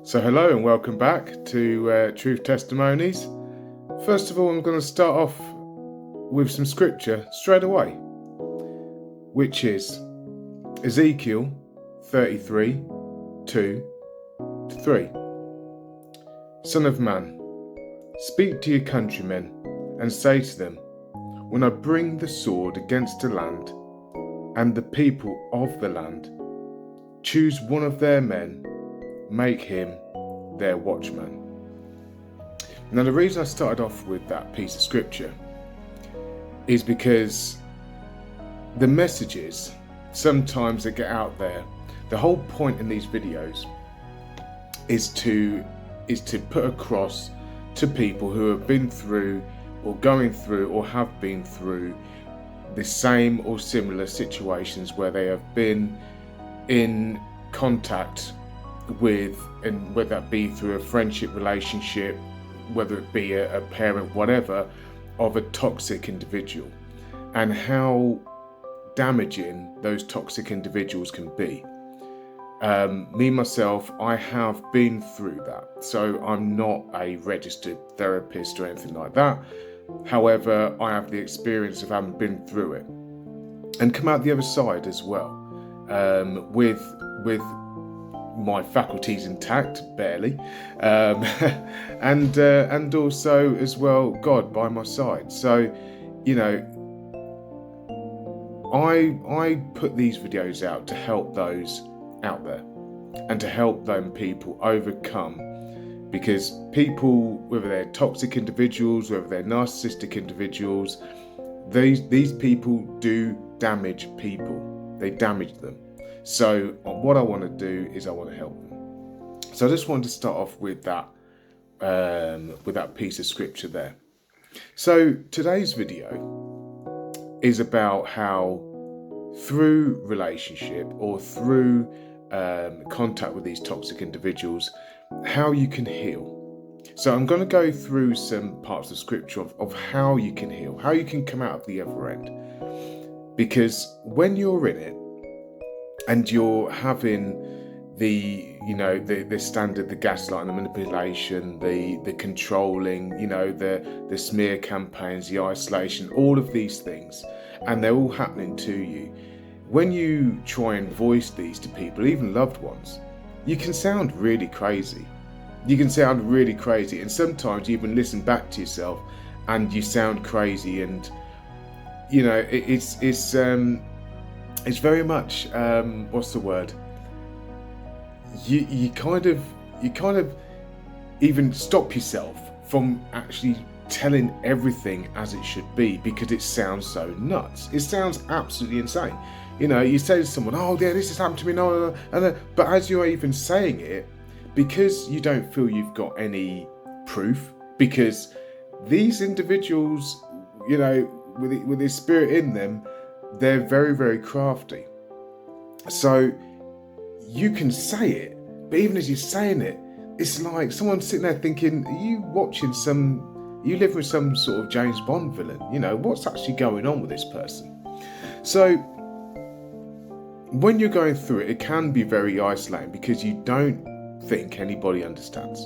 So hello and welcome back to Truth Testimonies. First of all, I'm going to start off with some scripture straight away, which is Ezekiel 33, 2-3. Son of man, speak to your countrymen and say to them, when I bring the sword against the land and the people of the land, choose one of their men, make him their watchman. Now, the reason I started off with that piece of scripture is because the messages sometimes that get out there, the whole point in these videos is to put across to people who have been through or going through or have been through the same or similar situations where they have been in contact with, and whether that be through a friendship relationship, whether it be a parent, whatever, of a toxic individual, and how damaging those toxic individuals can be. Me myself, I have been through that, so I'm not a registered therapist or anything like that. However, I have the experience of having been through it and come out the other side as well, with my faculties intact, barely, and also as well God by my side. So, you know, I put these videos out to help those out there and to help them people overcome, because people, whether they're toxic individuals, whether they're narcissistic individuals, these people do damage people. They damage them. So what I want to do is I want to help them. So I just wanted to start off with that piece of scripture there. So today's video is about how through relationship or through contact with these toxic individuals, how you can heal. So I'm going to go through some parts of scripture of how you can heal, how you can come out of the other end. Because when you're in it, and you're having the standard, the gaslighting, the manipulation, the controlling, the smear campaigns, the isolation, all of these things, and they're all happening to you. When you try and voice these to people, even loved ones, you can sound really crazy. And sometimes you even listen back to yourself and you sound crazy, and it's very much what's the word? You kind of even stop yourself from actually telling everything as it should be, because it sounds so nuts. It sounds absolutely insane. You say to someone, "Oh, yeah, this has happened to me," no, but as you're even saying it, because you don't feel you've got any proof, because these individuals, with this spirit in them, they're very, very crafty. So you can say it, but even as you're saying it, it's like someone sitting there thinking, are you living with some sort of James Bond villain? What's actually going on with this person? So when you're going through it, it can be very isolating, because you don't think anybody understands.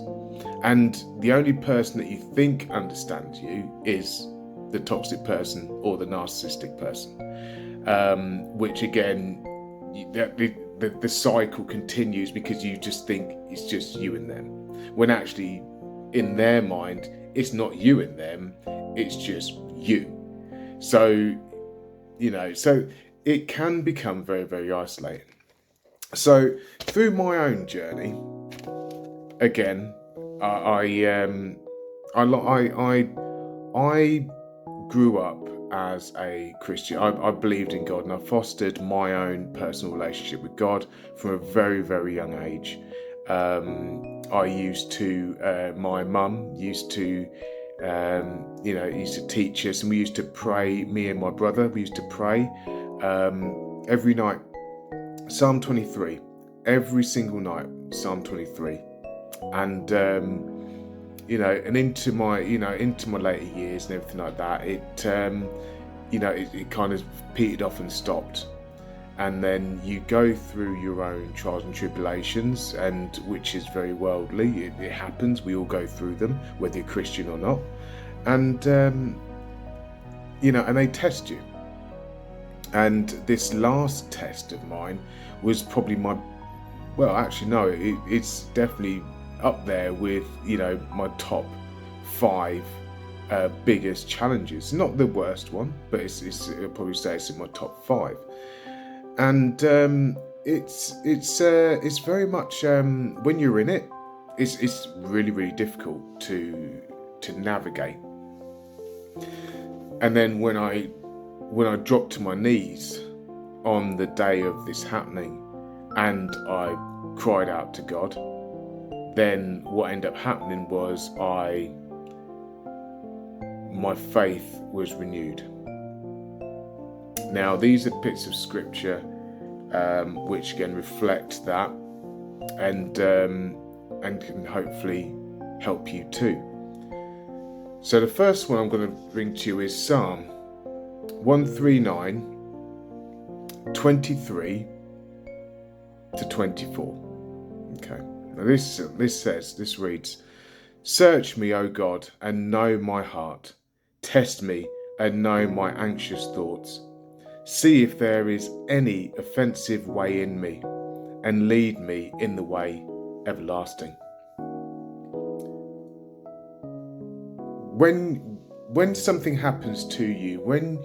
And the only person that you think understands you is the toxic person or the narcissistic person, which again, the cycle continues, because you just think it's just you and them, when actually in their mind it's not you and them, it's just you. So so it can become very, very isolating. So through my own journey, again, I grew up as a Christian. I believed in God, and I fostered my own personal relationship with God from a very, very young age. My mum used to teach us, and we used to pray. Me and my brother, we used to pray every night, Psalm 23, every single night, Psalm 23, and and into my later years and everything like that, it kind of petered off and stopped. and then you go through your own trials and tribulations, and which is very worldly. It happens. We all go through them, whether you're Christian or not, and and they test you. And this last test of mine was probably it's definitely up there with my top 5 biggest challenges. Not the worst one, but I'll probably say it's in my top 5. And it's very much when you're in it, it's really, really difficult to navigate. And then when I dropped to my knees on the day of this happening and I cried out to God, then what ended up happening was my faith was renewed. Now, these are bits of scripture which again reflect that and can hopefully help you too. So the first one I'm going to bring to you is Psalm 139, 23 to 24. Okay. Now this reads, "Search me, O God, and know my heart. Test me and know my anxious thoughts. See if there is any offensive way in me, and lead me in the way everlasting." When something happens to you, when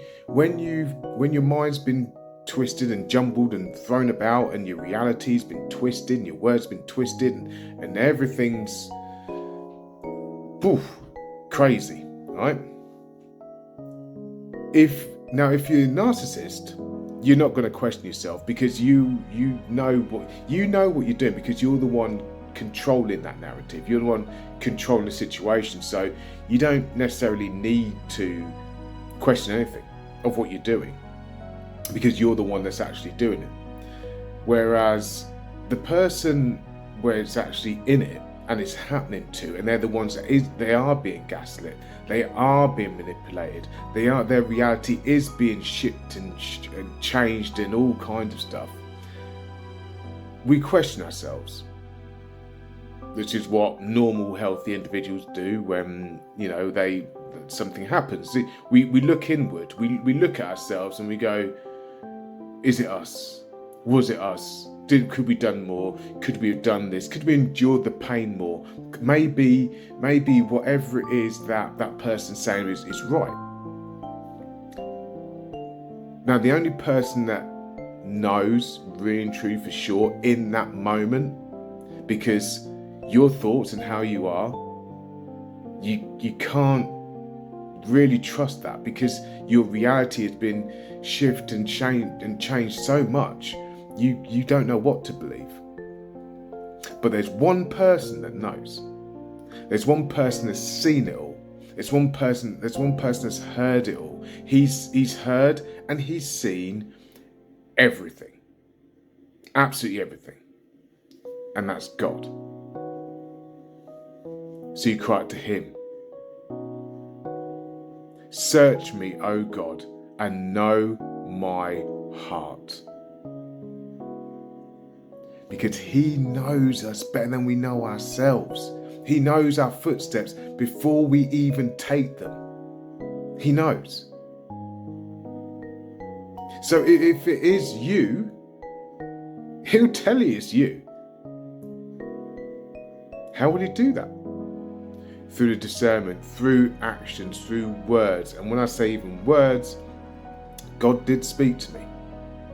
your mind's been twisted and jumbled and thrown about, and your reality's been twisted, and your words been twisted, and everything's crazy, right? If you're a narcissist, you're not going to question yourself, because you know what you're doing, because you're the one controlling that narrative. You're the one controlling the situation, so you don't necessarily need to question anything of what you're doing, because you're the one that's actually doing it. Whereas the person where it's actually in it and it's happening to, and they're the ones they are being gaslit, they are being manipulated, their reality is being shipped and changed and all kinds of stuff. We question ourselves, which is what normal healthy individuals do when something happens. We look inward, we look at ourselves and we go, is it us? Was it us? Could we done more? Could we have done this? Could we endured the pain more? Maybe whatever it is that person's saying is right. Now, the only person that knows really and truly for sure in that moment, because your thoughts and how you are, you can't really trust that, because your reality has been shifted and changed so much, you don't know what to believe. But there's one person that knows. There's one person that's seen it all. There's one person that's heard it all. He's heard and he's seen everything. Absolutely everything. And that's God. So you cry out to him. Search me, O God, and know my heart. Because he knows us better than we know ourselves. He knows our footsteps before we even take them. He knows. So if it is you, he'll tell you it's you. How would he do that? Through the discernment, through actions, through words. And when I say even words, God did speak to me,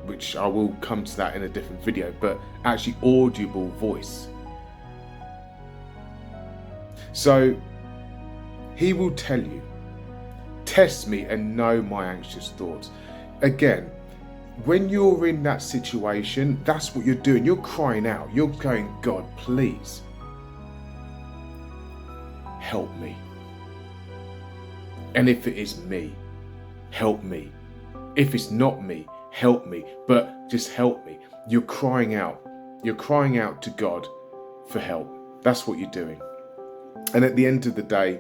which I will come to that in a different video, but actually audible voice. So he will tell you, test me and know my anxious thoughts. Again, when you're in that situation, that's what you're doing. You're crying out. You're going, God, please help me. And if it is me, help me. If it's not me, help me. But just help me. You're crying out. You're crying out to God for help. That's what you're doing. And at the end of the day,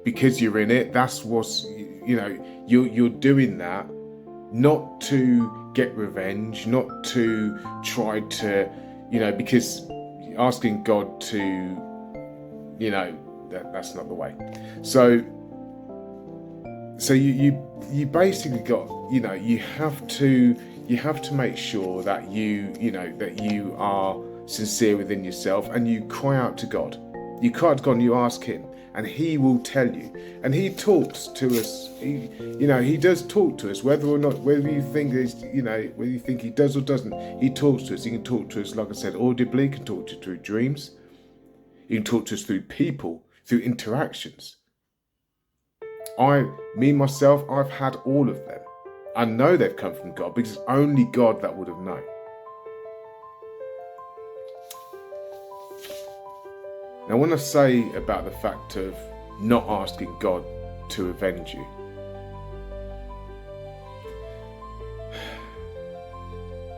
because you're in it, that's what's, you're doing that not to get revenge, not to try to, because asking God to, that's not the way. So you basically got, you have to make sure that you are sincere within yourself, and you cry out to God. You cry out to God and you ask him, and he will tell you. And he talks to us. He does talk to us, whether you think he does or doesn't. He talks to us. He can talk to us, like I said, audibly. He can talk to us through dreams. He can talk to us through people, through interactions. Myself, I've had all of them. I know they've come from God, because it's only God that would have known. Now, when I say about the fact of not asking God to avenge you,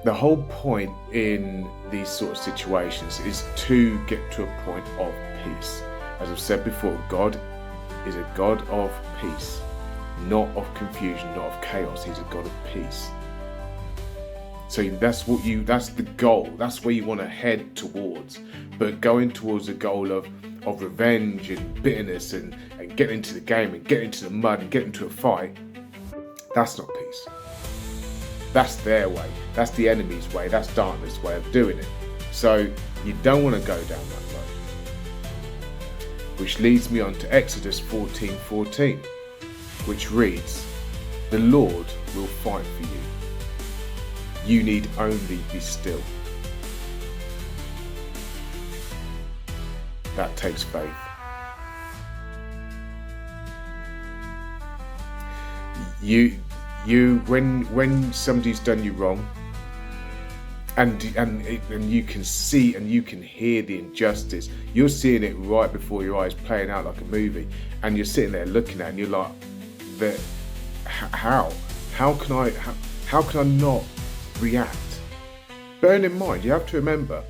the whole point in these sort of situations is to get to a point of peace. As I've said before, God is a God of peace, not of confusion, not of chaos. He's a God of peace. So that's the goal. That's where you want to head towards. But going towards the goal of revenge and bitterness and getting into the game and getting into the mud and getting into a fight, that's not peace. That's their way. That's the enemy's way. That's darkness' way of doing it. So you don't want to go down that road. Which leads me on to Exodus 14:14, which reads, "The Lord will fight for you. You need only be still." That takes faith. When somebody's done you wrong, and you can see and you can hear the injustice, you're seeing it right before your eyes, playing out like a movie, and you're sitting there looking at it, and you're like, how can I not react? Bearing in mind, you have to remember,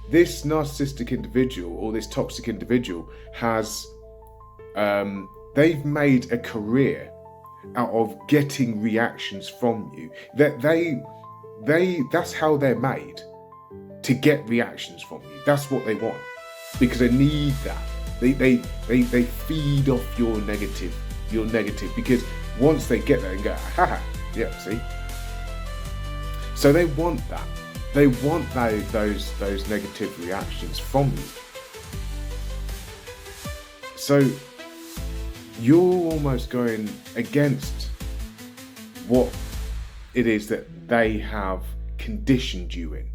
this narcissistic individual or this toxic individual has, they've made a career out of getting reactions from you. That's how they're made, to get reactions from you. That's what they want, because they need that. They feed off your negative, because once they get there and go, haha, yeah, see. So they want that. They want those negative reactions from you. So you're almost going against what it is that they have conditioned you in.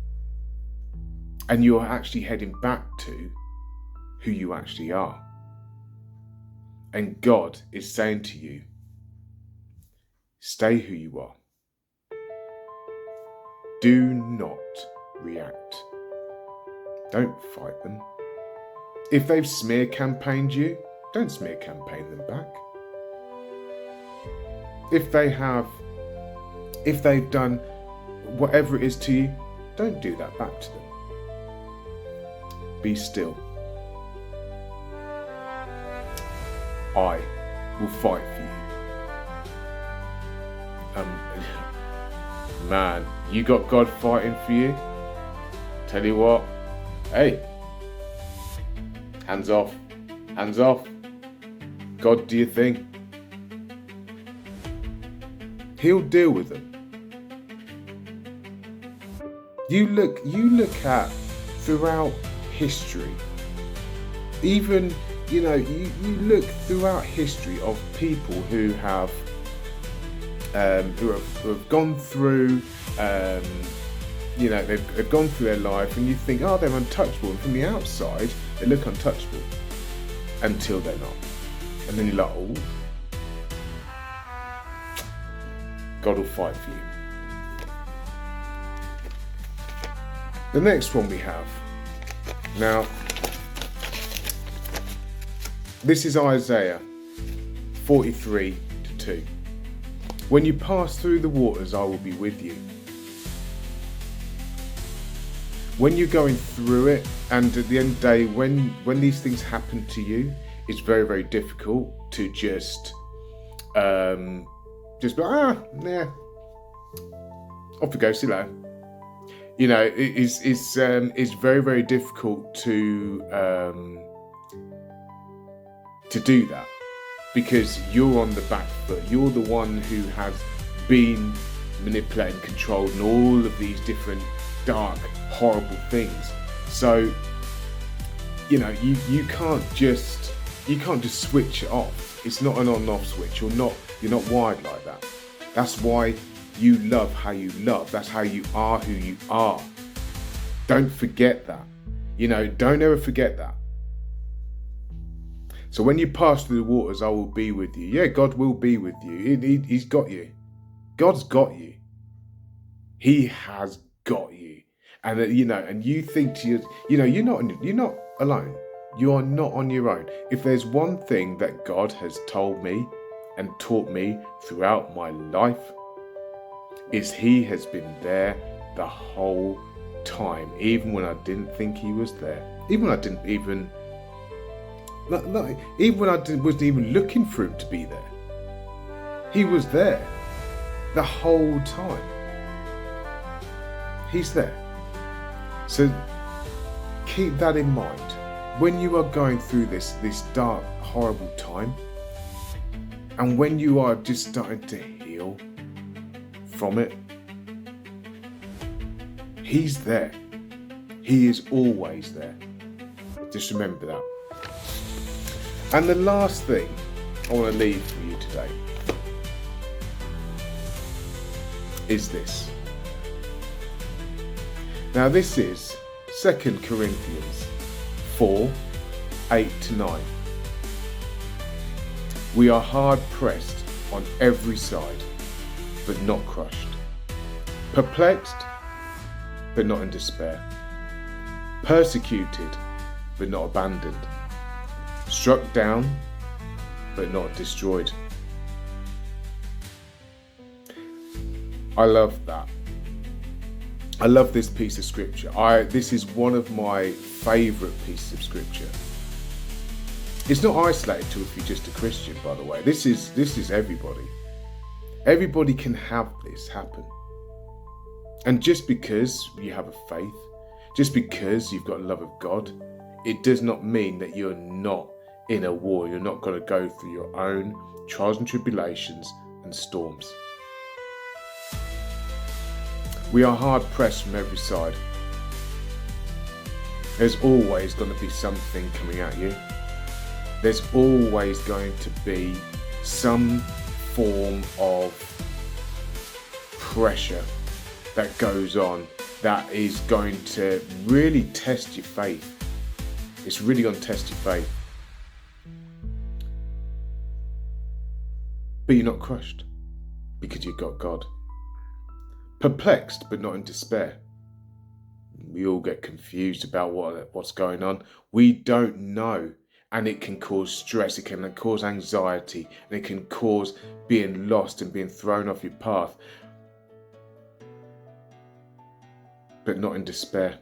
And you're actually heading back to who you actually are. And God is saying to you, stay who you are. Do not react. Don't fight them. If they've smear campaigned you, don't smear campaign them back. If they've done whatever it is to you, don't do that back to them. Be still. I will fight for you. Man, you got God fighting for you? Tell you what, hey, hands off. God, do your thing. He'll deal with them. You look at throughout history, even, you look throughout history of people who have gone through, they've gone through their life, and you think, oh, they're untouchable. And from the outside, they look untouchable until they're not. And then you're like, oh, God will fight for you. The next one we have. Now, this is Isaiah 43:2. When you pass through the waters, I will be with you. When you're going through it, and at the end of the day, when these things happen to you, it's very, very difficult to just be like, off we go, see you later. You know, it's very, very difficult to do that, because you're on the back foot. You're the one who has been manipulated and controlled and all of these different dark, horrible things. So, you know, you can't just switch it off. It's not an on-off switch. You're not wired like that. That's why you love how you love. That's how you are who you are. Don't forget that. You know, don't ever forget that. So when you pass through the waters, I will be with you. Yeah, God will be with you. He's got you. God's got you. He has got you. And you know, and you think to you know, you're not alone. You are not on your own. If there's one thing that God has told me and taught me throughout my life, is He has been there the whole time, even when I didn't think He was there, even when I didn't even, even when I wasn't even looking for Him to be there. He was there the whole time. He's there. So keep that in mind when you are going through this dark, horrible time, and when you are just starting to heal from it. He's there. He is always there. Just remember that. And the last thing I want to leave for you today is this. Now this is 2 Corinthians 4:8-9. We are hard pressed on every side, but not crushed. Perplexed, but not in despair. Persecuted, but not abandoned. Struck down, but not destroyed. I love that. I love this piece of scripture. This is one of my favourite pieces of scripture. It's not isolated to if you're just a Christian, by the way. This is everybody. Everybody can have this happen. And just because you have a faith, just because you've got a love of God, it does not mean that you're not in a war. You're not going to go through your own trials and tribulations and storms. We are hard pressed from every side. There's always going to be something coming at you. There's always going to be some form of pressure that goes on that is going to really test your faith. It's really going to test your faith. But you're not crushed because you've got God. Perplexed, but not in despair. We all get confused about what's going on. We don't know. And it can cause stress, it can cause anxiety, and it can cause being lost and being thrown off your path. But not in despair.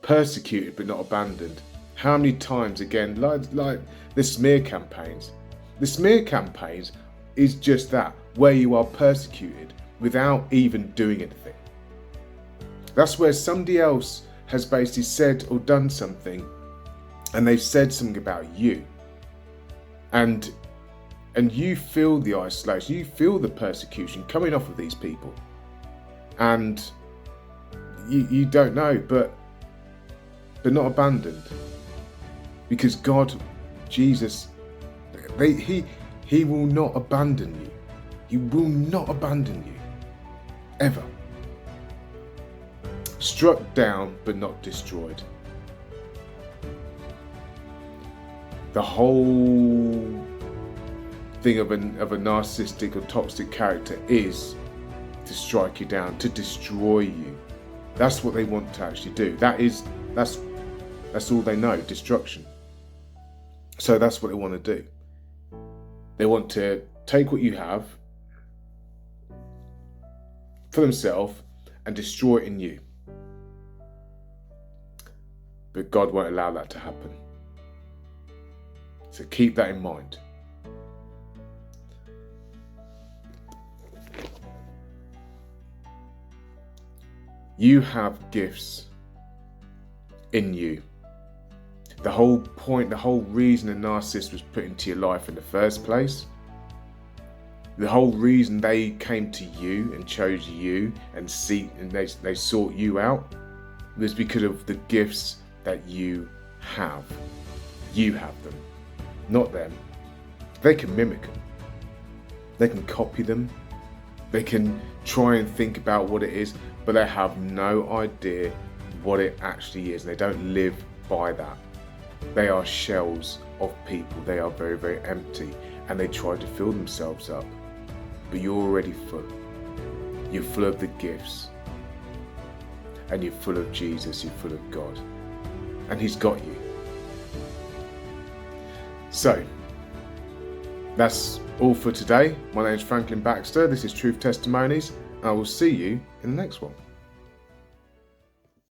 Persecuted, but not abandoned. How many times, again, like the smear campaigns. The smear campaigns is just that, where you are persecuted without even doing anything. That's where somebody else has basically said or done something, and they've said something about you, and you feel the isolation, you feel the persecution coming off of these people, and you don't know, but not abandoned, because God, Jesus, he will not abandon you. He will not abandon you, ever. Struck down, but not destroyed. The whole thing of a narcissistic or toxic character is to strike you down, to destroy you. That's what they want to actually do. That's all they know, destruction. So that's what they want to do. They want to take what you have for themselves and destroy it in you. But God won't allow that to happen. So keep that in mind. You have gifts in you. The whole point, the whole reason a narcissist was put into your life in the first place, the whole reason they came to you and chose you and they sought you out, was because of the gifts that you have. You have them, not them. They can mimic them. They can copy them. They can try and think about what it is, but they have no idea what it actually is. And they don't live by that. They are shells of people. They are very, very empty, and they try to fill themselves up. But you're already full. You're full of the gifts, and you're full of Jesus. You're full of God, and He's got you. So that's all for today. My name is Franklin Baxter. This is Truth Testimonies, and I will see you in the next one.